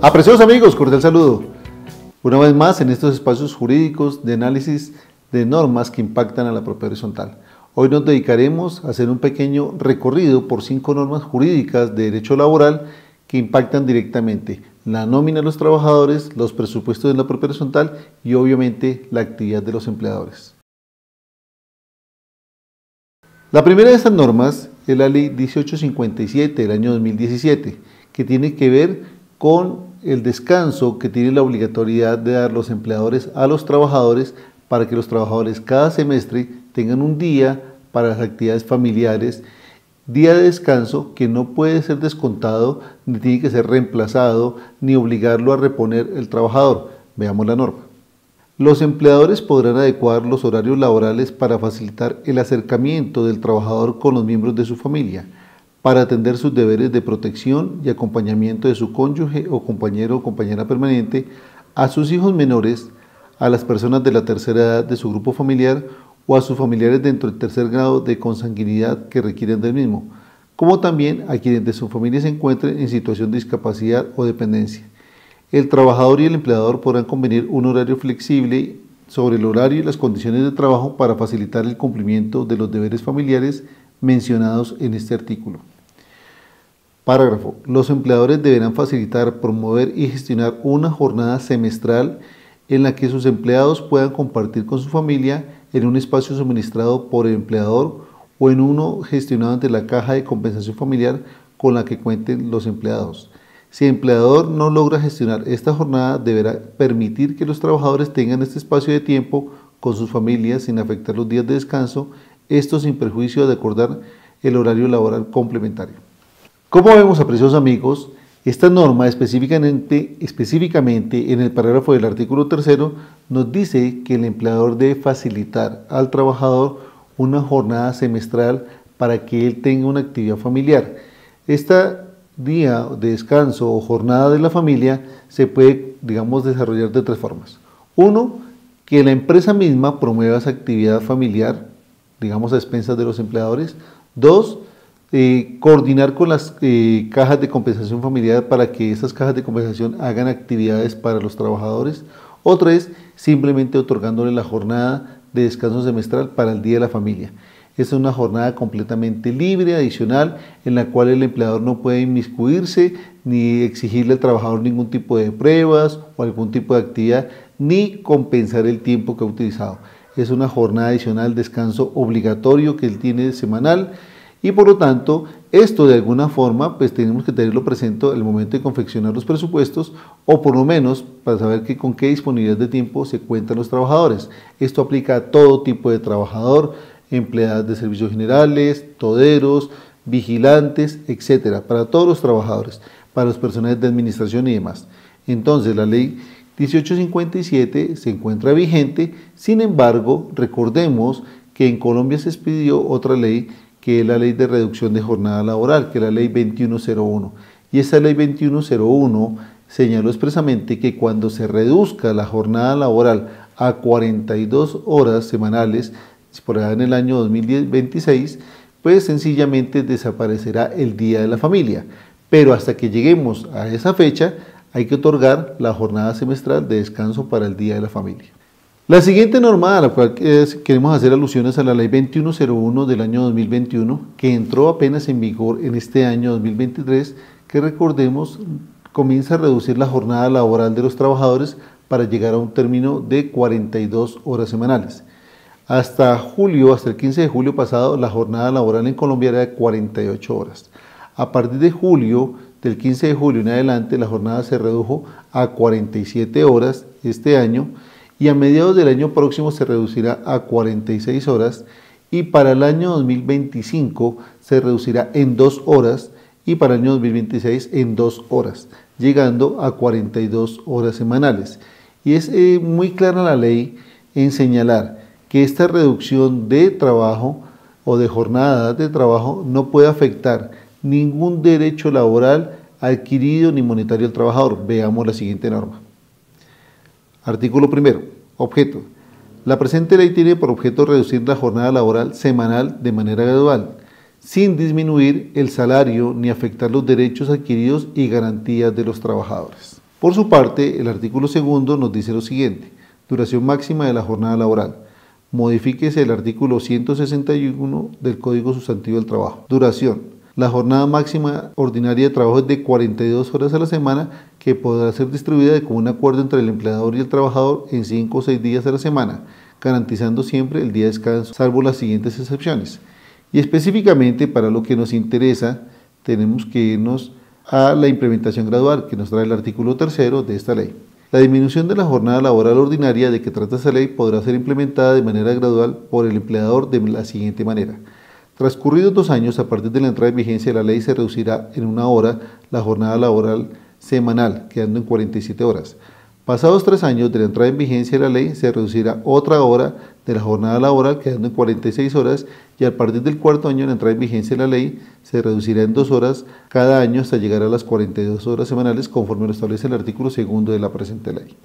Apreciados amigos, cordial saludo. Una vez más en estos espacios jurídicos de análisis de normas que impactan a la propiedad horizontal. Hoy nos dedicaremos a hacer un pequeño recorrido por 5 normas jurídicas de derecho laboral que impactan directamente la nómina de los trabajadores, los presupuestos de la propiedad horizontal y obviamente la actividad de los empleadores. La primera de estas normas es la Ley 1857 del año 2017, que tiene que ver con el descanso que tiene la obligatoriedad de dar los empleadores a los trabajadores para que los trabajadores cada semestre tengan un día para las actividades familiares, día de descanso que no puede ser descontado, ni tiene que ser reemplazado, ni obligarlo a reponer el trabajador. Veamos la norma. Los empleadores podrán adecuar los horarios laborales para facilitar el acercamiento del trabajador con los miembros de su familia, para atender sus deberes de protección y acompañamiento de su cónyuge o compañero o compañera permanente, a sus hijos menores, a las personas de la tercera edad de su grupo familiar o a sus familiares dentro del tercer grado de consanguinidad que requieren del mismo, como también a quienes de su familia se encuentren en situación de discapacidad o dependencia. El trabajador y el empleador podrán convenir un horario flexible sobre el horario y las condiciones de trabajo para facilitar el cumplimiento de los deberes familiares mencionados en este artículo. Parágrafo. Los empleadores deberán facilitar, promover y gestionar una jornada semestral en la que sus empleados puedan compartir con su familia en un espacio suministrado por el empleador o en uno gestionado ante la caja de compensación familiar con la que cuenten los empleados. Si el empleador no logra gestionar esta jornada, deberá permitir que los trabajadores tengan este espacio de tiempo con sus familias sin afectar los días de descanso, esto sin perjuicio de acordar el horario laboral complementario. Como vemos, apreciados amigos, esta norma específicamente en el parágrafo del artículo 3 nos dice que el empleador debe facilitar al trabajador una jornada semestral para que él tenga una actividad familiar. Este día de descanso o jornada de la familia se puede, desarrollar de 3 formas. 1, que la empresa misma promueva esa actividad familiar, a expensas de los empleadores. 2, coordinar con las cajas de compensación familiar para que esas cajas de compensación hagan actividades para los trabajadores. O 3, simplemente otorgándole la jornada de descanso semestral para el Día de la Familia. Es una jornada completamente libre, adicional, en la cual el empleador no puede inmiscuirse ni exigirle al trabajador ningún tipo de pruebas o algún tipo de actividad, ni compensar el tiempo que ha utilizado. Es una jornada adicional de descanso obligatorio que él tiene semanal. Y por lo tanto, esto de alguna forma, pues tenemos que tenerlo presente al momento de confeccionar los presupuestos o por lo menos para saber con qué disponibilidad de tiempo se cuentan los trabajadores. Esto aplica a todo tipo de trabajador, empleados de servicios generales, toderos, vigilantes, etcétera, para todos los trabajadores, para los personales de administración y demás. Entonces, la ley 1857 se encuentra vigente, sin embargo, recordemos que en Colombia se expidió otra ley que es la ley de reducción de jornada laboral, que es la ley 2101. Y esa ley 2101 señaló expresamente que cuando se reduzca la jornada laboral a 42 horas semanales, por allá en el año 2026, pues sencillamente desaparecerá el Día de la Familia. Pero hasta que lleguemos a esa fecha, hay que otorgar la jornada semestral de descanso para el Día de la Familia. La siguiente norma a la cual queremos hacer alusiones a la ley 2101 del año 2021, que entró apenas en vigor en este año 2023, que recordemos comienza a reducir la jornada laboral de los trabajadores para llegar a un término de 42 horas semanales. Hasta el 15 de julio pasado, la jornada laboral en Colombia era de 48 horas. A partir de del 15 de julio en adelante, la jornada se redujo a 47 horas este año, y a mediados del año próximo se reducirá a 46 horas y para el año 2025 se reducirá en 2 horas y para el año 2026 en 2 horas, llegando a 42 horas semanales. Y es muy clara la ley en señalar que esta reducción de trabajo o de jornada de trabajo no puede afectar ningún derecho laboral adquirido ni monetario al trabajador. Veamos la siguiente norma. Artículo 1. Objeto. La presente ley tiene por objeto reducir la jornada laboral semanal de manera gradual, sin disminuir el salario ni afectar los derechos adquiridos y garantías de los trabajadores. Por su parte, el artículo segundo nos dice lo siguiente: duración máxima de la jornada laboral. Modifíquese el artículo 161 del Código Sustantivo del Trabajo. Duración. La jornada máxima ordinaria de trabajo es de 42 horas a la semana, que podrá ser distribuida de común acuerdo entre el empleador y el trabajador en 5 o 6 días a la semana, garantizando siempre el día de descanso, salvo las siguientes excepciones. Y específicamente para lo que nos interesa, tenemos que irnos a la implementación gradual que nos trae el artículo tercero de esta ley. La disminución de la jornada laboral ordinaria de que trata esta ley podrá ser implementada de manera gradual por el empleador de la siguiente manera. Transcurridos 2 años a partir de la entrada en vigencia de la ley, se reducirá en 1 hora la jornada laboral semanal, quedando en 47 horas. Pasados 3 años de la entrada en vigencia de la ley, se reducirá otra hora de la jornada laboral, quedando en 46 horas, y a partir del 4º año de la entrada en vigencia de la ley, se reducirá en 2 horas cada año hasta llegar a las 42 horas semanales, conforme lo establece el artículo segundo de la presente ley.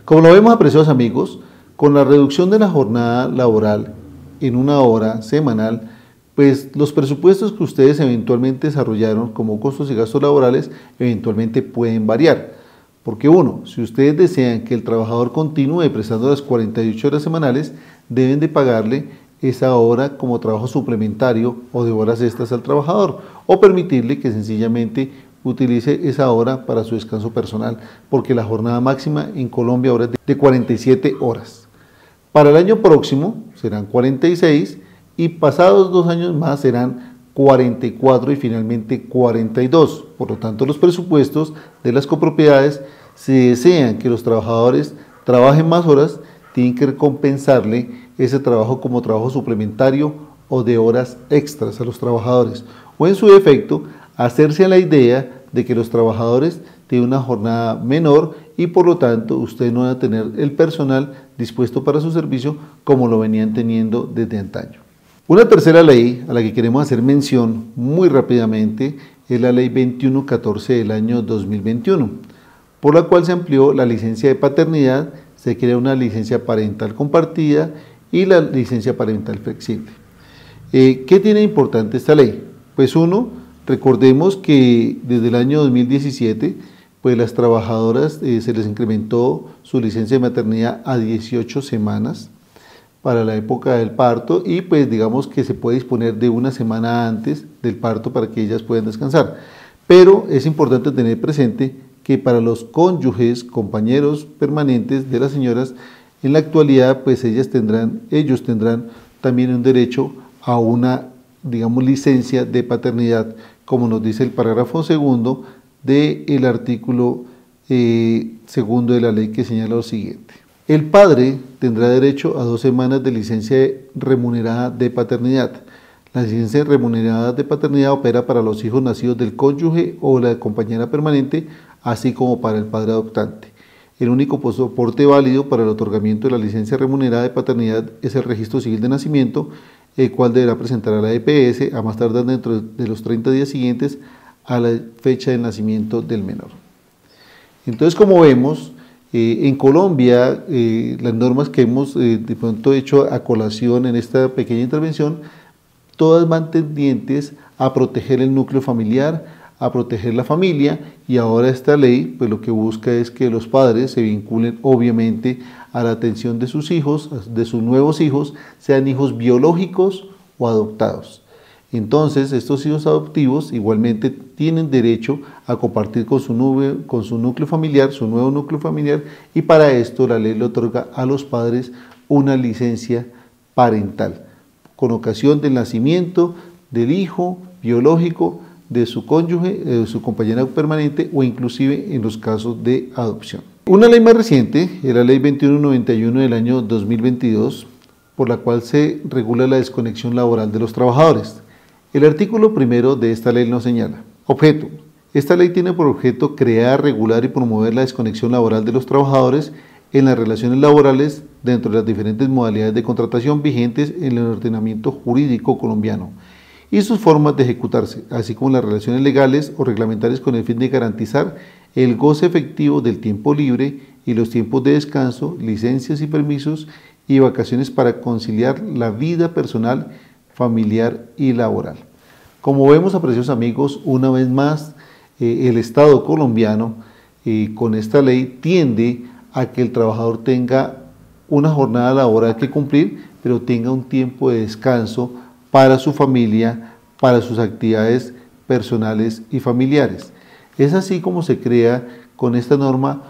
Como lo vemos, apreciados amigos, con la reducción de la jornada laboral en 1 hora semanal, pues los presupuestos que ustedes eventualmente desarrollaron como costos y gastos laborales eventualmente pueden variar. Porque uno, si ustedes desean que el trabajador continúe prestando las 48 horas semanales, deben de pagarle esa hora como trabajo suplementario o de horas extras al trabajador, o permitirle que sencillamente utilice esa hora para su descanso personal, porque la jornada máxima en Colombia ahora es de 47 horas. Para el año próximo serán 46 y pasados 2 años más serán 44 y finalmente 42. Por lo tanto, los presupuestos de las copropiedades, si desean que los trabajadores trabajen más horas, tienen que recompensarle ese trabajo como trabajo suplementario o de horas extras a los trabajadores, o en su defecto, hacerse a la idea de que los trabajadores tienen una jornada menor y por lo tanto ustedes no van a tener el personal dispuesto para su servicio como lo venían teniendo desde antaño. Una tercera ley a la que queremos hacer mención muy rápidamente es la ley 2114 del año 2021, por la cual se amplió la licencia de paternidad, se crea una licencia parental compartida y la licencia parental flexible. ¿Qué tiene importante esta ley? Pues uno, recordemos que desde el año 2017, pues las trabajadoras se les incrementó su licencia de maternidad a 18 semanas para la época del parto y pues digamos que se puede disponer de 1 semana antes del parto para que ellas puedan descansar. Pero es importante tener presente que para los cónyuges, compañeros permanentes de las señoras, en la actualidad pues ellos tendrán también un derecho a una, digamos, licencia de paternidad, como nos dice el parágrafo segundo del artículo segundo de la ley, que señala lo siguiente. El padre tendrá derecho a 2 semanas de licencia remunerada de paternidad. La licencia remunerada de paternidad opera para los hijos nacidos del cónyuge o la compañera permanente, así como para el padre adoptante. El único soporte válido para el otorgamiento de la licencia remunerada de paternidad es el registro civil de nacimiento, el cual deberá presentar a la EPS a más tardar dentro de los 30 días siguientes a la fecha de nacimiento del menor. Entonces, como vemos, en Colombia, las normas que hemos de pronto hecho a colación en esta pequeña intervención, todas van tendientes a proteger el núcleo familiar, a proteger la familia, y ahora esta ley pues lo que busca es que los padres se vinculen obviamente a la atención de sus hijos, de sus nuevos hijos, sean hijos biológicos o adoptados. Entonces, estos hijos adoptivos igualmente tienen derecho a compartir con su núcleo familiar, su nuevo núcleo familiar, y para esto la ley le otorga a los padres una licencia parental, con ocasión del nacimiento del hijo biológico, de su cónyuge, de su compañera permanente o inclusive en los casos de adopción. Una ley más reciente es la ley 2191 del año 2022, por la cual se regula la desconexión laboral de los trabajadores. El artículo primero de esta ley nos señala: objeto. Esta ley tiene por objeto crear, regular y promover la desconexión laboral de los trabajadores en las relaciones laborales dentro de las diferentes modalidades de contratación vigentes en el ordenamiento jurídico colombiano y sus formas de ejecutarse, así como las relaciones legales o reglamentarias, con el fin de garantizar el goce efectivo del tiempo libre y los tiempos de descanso, licencias y permisos y vacaciones para conciliar la vida personal, familiar y laboral. Como vemos, apreciados amigos, una vez más el Estado colombiano con esta ley tiende a que el trabajador tenga una jornada laboral que cumplir, pero tenga un tiempo de descanso para su familia, para sus actividades personales y familiares. Es así como se crea con esta norma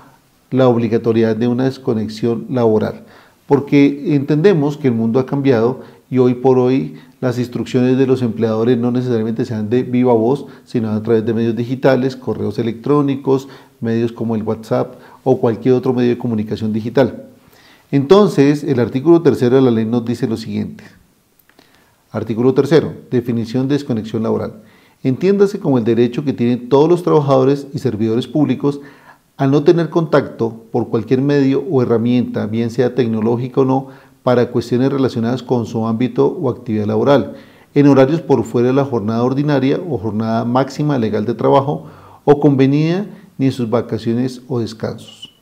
la obligatoriedad de una desconexión laboral, porque entendemos que el mundo ha cambiado y hoy por hoy las instrucciones de los empleadores no necesariamente sean de viva voz, sino a través de medios digitales, correos electrónicos, medios como el WhatsApp o cualquier otro medio de comunicación digital. Entonces, el artículo 3 de la ley nos dice lo siguiente. Artículo 3, definición de desconexión laboral. Entiéndase como el derecho que tienen todos los trabajadores y servidores públicos a no tener contacto por cualquier medio o herramienta, bien sea tecnológica o no, para cuestiones relacionadas con su ámbito o actividad laboral, en horarios por fuera de la jornada ordinaria o jornada máxima legal de trabajo o convenida, ni en sus vacaciones o descansos.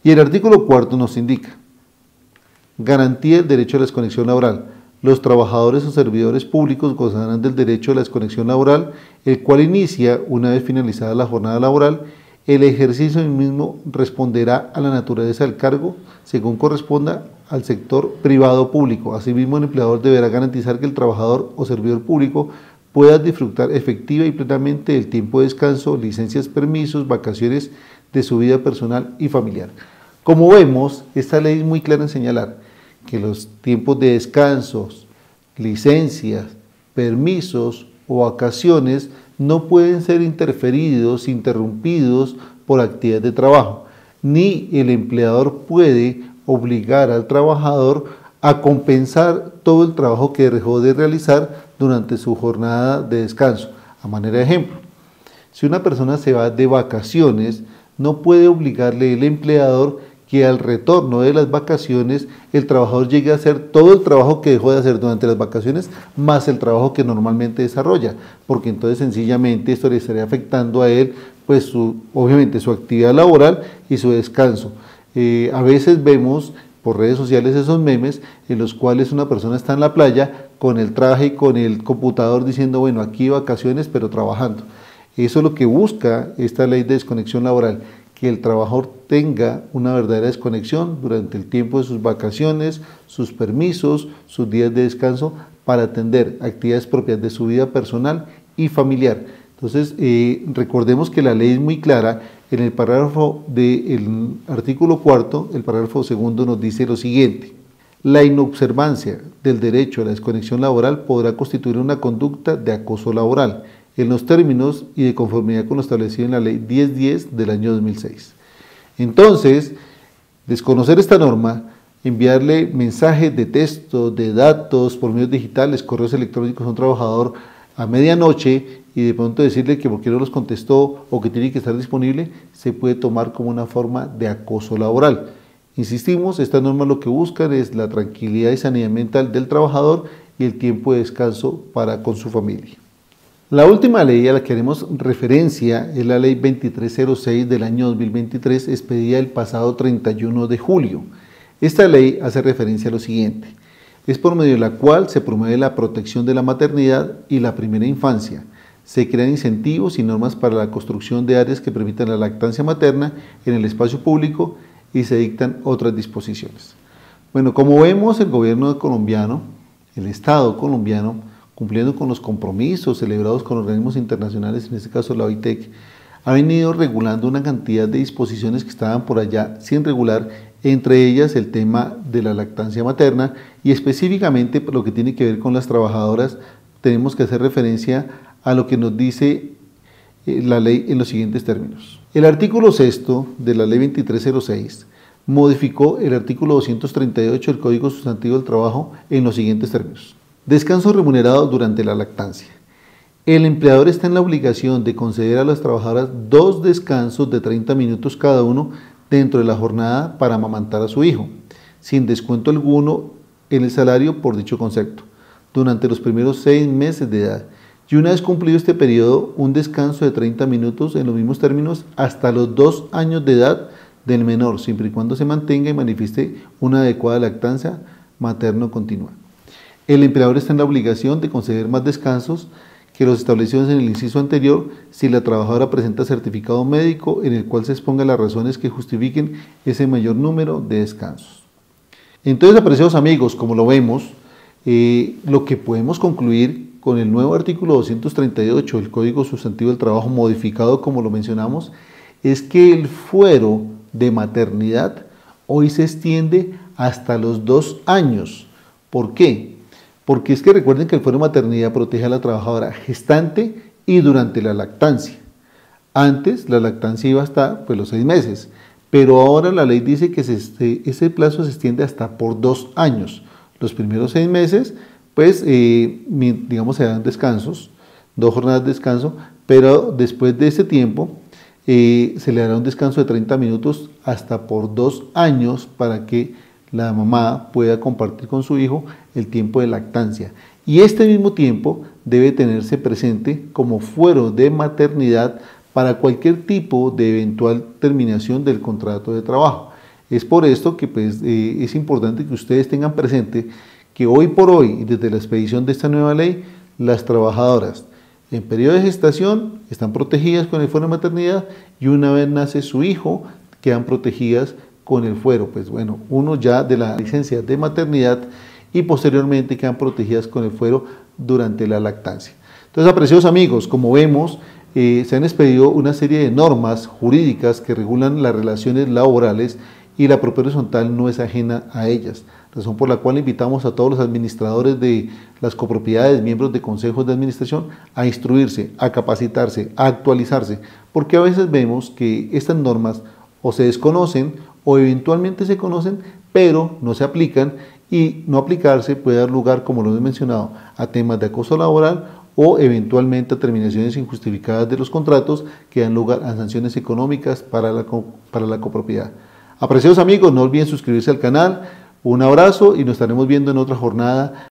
Y el artículo 4 nos indica: garantía del derecho a la desconexión laboral. Los trabajadores o servidores públicos gozarán del derecho a la desconexión laboral, el cual inicia una vez finalizada la jornada laboral. El ejercicio del mismo responderá a la naturaleza del cargo según corresponda al sector privado o público. Asimismo, el empleador deberá garantizar que el trabajador o servidor público pueda disfrutar efectiva y plenamente del tiempo de descanso, licencias, permisos, vacaciones de su vida personal y familiar. Como vemos, esta ley es muy clara en señalar que los tiempos de descansos, licencias, permisos o vacaciones no pueden ser interferidos, interrumpidos por actividades de trabajo, ni el empleador puede obligar al trabajador a compensar todo el trabajo que dejó de realizar durante su jornada de descanso. A manera de ejemplo, si una persona se va de vacaciones, no puede obligarle el empleador que al retorno de las vacaciones el trabajador llegue a hacer todo el trabajo que dejó de hacer durante las vacaciones más el trabajo que normalmente desarrolla, porque entonces sencillamente esto le estaría afectando a él, pues obviamente su actividad laboral y su descanso. A veces vemos por redes sociales esos memes en los cuales una persona está en la playa con el traje y con el computador diciendo, bueno, aquí vacaciones pero trabajando. Eso es lo que busca esta ley de desconexión laboral, que el trabajador tenga una verdadera desconexión durante el tiempo de sus vacaciones, sus permisos, sus días de descanso, para atender actividades propias de su vida personal y familiar. Entonces, recordemos que la ley es muy clara. En el parágrafo del artículo 4, el parágrafo 2 nos dice lo siguiente: la inobservancia del derecho a la desconexión laboral podrá constituir una conducta de acoso laboral, en los términos y de conformidad con lo establecido en la Ley 1010 del año 2006. Entonces, desconocer esta norma, enviarle mensajes de texto, de datos por medios digitales, correos electrónicos a un trabajador a medianoche y de pronto decirle que por qué no los contestó o que tiene que estar disponible, se puede tomar como una forma de acoso laboral. Insistimos, esta norma lo que buscan es la tranquilidad y sanidad mental del trabajador y el tiempo de descanso para con su familia. La última ley a la que haremos referencia es la Ley 2306 del año 2023, expedida el pasado 31 de julio. Esta ley hace referencia a lo siguiente: es por medio de la cual se promueve la protección de la maternidad y la primera infancia. Se crean incentivos y normas para la construcción de áreas que permitan la lactancia materna en el espacio público y se dictan otras disposiciones. Bueno, como vemos, el gobierno colombiano, el Estado colombiano, cumpliendo con los compromisos celebrados con organismos internacionales, en este caso la OIT, ha venido regulando una cantidad de disposiciones que estaban por allá sin regular, entre ellas el tema de la lactancia materna y específicamente por lo que tiene que ver con las trabajadoras. Tenemos que hacer referencia a lo que nos dice la ley en los siguientes términos. El artículo 6 de la Ley 2306 modificó el artículo 238 del Código Sustantivo del Trabajo en los siguientes términos: descanso remunerado durante la lactancia. El empleador está en la obligación de conceder a las trabajadoras 2 descansos de 30 minutos cada uno dentro de la jornada para amamantar a su hijo, sin descuento alguno en el salario por dicho concepto, durante los primeros 6 meses de edad, y una vez cumplido este periodo, un descanso de 30 minutos en los mismos términos hasta los 2 años de edad del menor, siempre y cuando se mantenga y manifieste una adecuada lactancia materno continua. El empleador está en la obligación de conceder más descansos que los establecidos en el inciso anterior si la trabajadora presenta certificado médico en el cual se expongan las razones que justifiquen ese mayor número de descansos. Entonces, apreciados amigos, como lo vemos, lo que podemos concluir con el nuevo artículo 238 del Código Sustantivo del Trabajo modificado, como lo mencionamos, es que el fuero de maternidad hoy se extiende hasta los 2 años. ¿Por qué? Porque es que recuerden que el fuero de maternidad protege a la trabajadora gestante y durante la lactancia. Antes la lactancia iba hasta los 6 meses, pero ahora la ley dice que ese plazo se extiende hasta por 2 años. Los primeros 6 meses, digamos, se dan descansos, 2 jornadas de descanso, pero después de ese tiempo se le dará un descanso de 30 minutos hasta por 2 años para que la mamá pueda compartir con su hijo el tiempo de lactancia. Y este mismo tiempo debe tenerse presente como fuero de maternidad para cualquier tipo de eventual terminación del contrato de trabajo. Es por esto que es importante que ustedes tengan presente que hoy por hoy, desde la expedición de esta nueva ley, las trabajadoras en periodo de gestación están protegidas con el fuero de maternidad y una vez nace su hijo quedan protegidas con el fuero, uno ya de la licencia de maternidad y posteriormente quedan protegidas con el fuero durante la lactancia. Entonces, apreciados amigos, como vemos, se han expedido una serie de normas jurídicas que regulan las relaciones laborales y la propia horizontal no es ajena a ellas, razón por la cual invitamos a todos los administradores de las copropiedades, miembros de consejos de administración, a instruirse, a capacitarse, a actualizarse, porque a veces vemos que estas normas o se desconocen o eventualmente se conocen, pero no se aplican, y no aplicarse puede dar lugar, como lo he mencionado, a temas de acoso laboral o eventualmente a terminaciones injustificadas de los contratos que dan lugar a sanciones económicas para la copropiedad. Apreciados amigos, no olviden suscribirse al canal, un abrazo y nos estaremos viendo en otra jornada